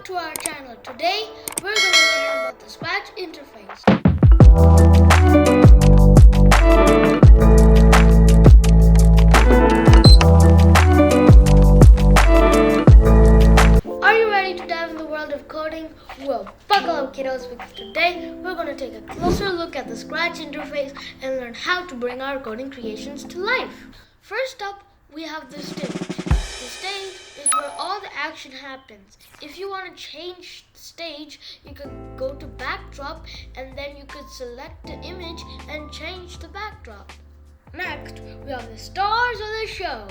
to our channel. Today we're going to learn about the Scratch interface. Are you ready to dive in the world of coding? Well, buckle up kiddos, because today we're going to take a closer look at the Scratch interface and learn how to bring our coding creations to life. First up, we have the stage. The stage is where all the action happens. If you want to change the stage, you could go to backdrop and then you could select the image and change the backdrop. Next, we have the stars of the show,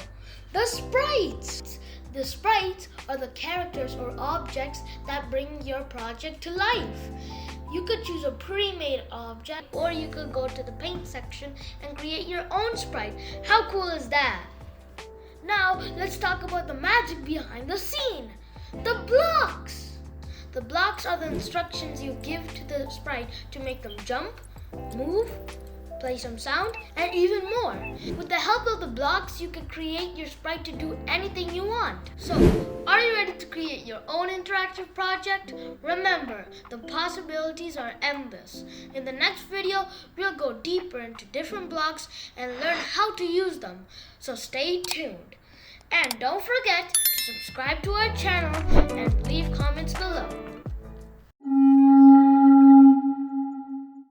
the sprites. The sprites are the characters or objects that bring your project to life. You could choose a pre-made object, or you could go to the paint section and create your own sprite. How cool is that? Now, let's talk about the magic behind the scene. The blocks! The blocks are the instructions you give to the sprite to make them jump, move, play some sound, and even more. With the help of the blocks, you can create your sprite to do anything you want. So, are you ready to create your own interactive project? Remember, the possibilities are endless. In the next video, we'll go deeper into different blocks and learn how to use them. So stay tuned. And don't forget to subscribe to our channel and leave comments below.